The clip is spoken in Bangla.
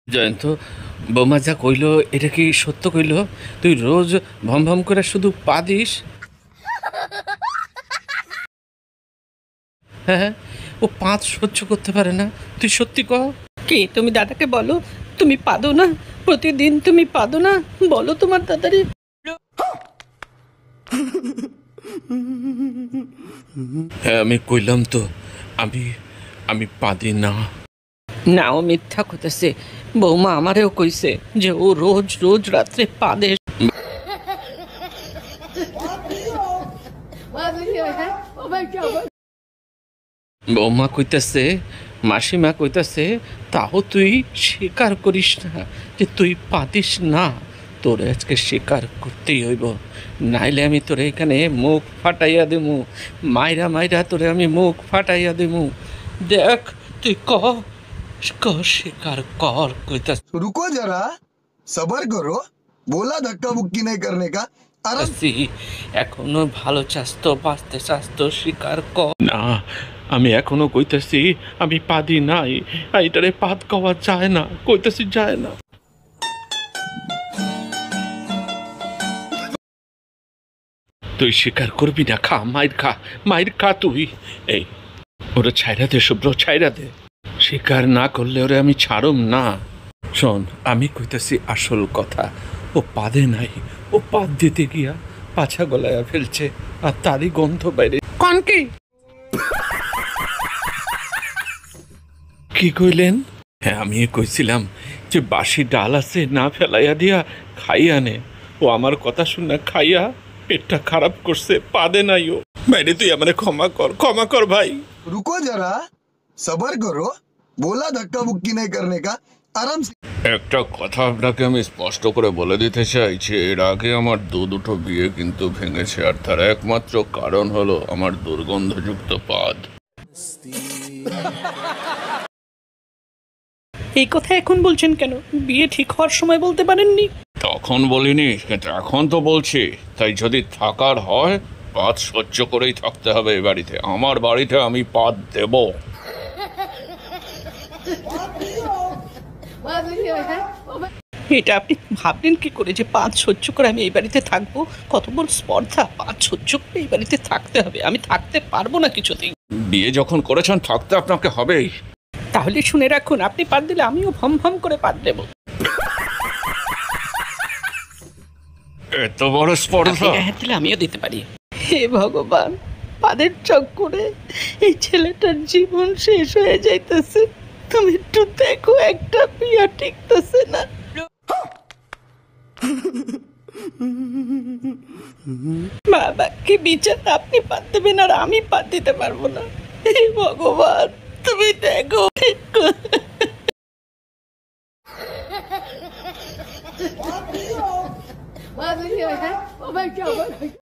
জয়ন্ত, বৌমা যা কইল এটা কি সত্য কইল? তুই রোজ ভম ভম করে শুধু পা দিস? হ্যাঁ হ্যাঁ, ও পাঁচ সহ্য করতে পারে না। তুই সত্যি কও। কি তুমি দাদাকে বলো তুমি পাদো না? প্রতিদিন তুমি পাদো না? বলো তোমার দাদারে। হ্যাঁ আমি কইলাম তো, আমি আমি পাদি না। না, ও মিথ্যা কইতেছে। বৌমা আমারেও কইছে যে ও রোজ রোজ রাত্রে পাদে। বৌমা কইতাছে, মাসিমা কইতাছে, তাও তুই স্বীকার করিস না যে তুই পাদিস না। তোরে আজকে স্বীকার করতেই হইব, নাইলে আমি তোরে এখানে মুখ ফাটাইয়া দেবো। মাইরা মাইরা তোরে আমি মুখ ফাটাইয়া দেবো। দেখ তুই স্বীকার কর। কইতাছি रुको जरा सबर करो बोला धक्का मुक्की नहीं करने का आराम এখনো ভালো চাস তো, বাঁচতে চাস তো, স্বীকার কর না। আমি এখনো কইতাছি আমি পাদি নাই। এইটারে পাদ কওয়া যায় না, কইতাছি যায় না। তুই স্বীকার করবি না? খা, মাইর খা তুই। এই ওরা ছাইরা দে শুভ্র, ছাইরা দে। স্বীকার না করলে ওরে আমি ছাড়ুম না। শোন, আমি কইতাছি আসল কথা। ও পাদে নাই, ও পাদ দিতে গিয়া পাছা গলায়া ফেলছে, আর তারই গন্ধ বাইরে। কোন কি? কি কইলেন? হ্যাঁ আমি কইছিলাম যে বাসি ডাল আছে না ফেলাইয়া দিয়া খাইয়া নে। ও আমার কথা শুনে খাইয়া পেটটা খারাপ করছে, পাদে নাই ও। বাইরে তুই আমারে ক্ষমা কর ভাই। रुको जरा सबर करो बोला धक्का मुक्की नहीं करने का आराम से। একটা কথা আপনাকে আমি স্পষ্ট করে বলে দিতে চাই যে এর আগে আমার দুটো বিয়ে কিন্তু ভেঙেছে, আর তার একমাত্র কারণ হলো আমার দুর্গন্ধযুক্ত পাদ। এই কথা এখন বলছেন কেন? বিয়ে ঠিক হওয়ার সময় বলতে পারেননি? তখন বলিনি, কিন্তু এখন তো বলছি। তাই যদি থাকার হয়, পাদ সহ্য করেই থাকতে হবে এই বাড়িতে। আমার বাড়িতে আমি পাদ দেব। এটা আপনি ভাবলেন কি করে যে পাঁচ সহ্য করে আমি এই বাড়িতে থাকবো? কত বড় স্পর্ধা! পাঁচ সহ্য করে এই বাড়িতে থাকতে হবে? আমি থাকতে পারবো না কিছুতেই। বিয়ে যখন করেছেন থাকতে আপনাকে হবেই। তাহলে শুনে রাখুন, আপনি পাদ দিলে আমিও ভম ভম করে পাদ দেব। এত বড় স্পর্ধা! হ্যাঁ দিলে আমিও দিতে পারি। হে ভগবান, পাদের চক্করে এই ছেলেটার জীবন শেষ হয়ে যাইতেছে। তুমি একটু দেখো, একটা বিয়া টিকতেছে না। বাবা কি বিচার! আপনি পাদ দেবেন আর আমি পাদ দিতে পারবো না? হে ভগবান, তুমি দেখো।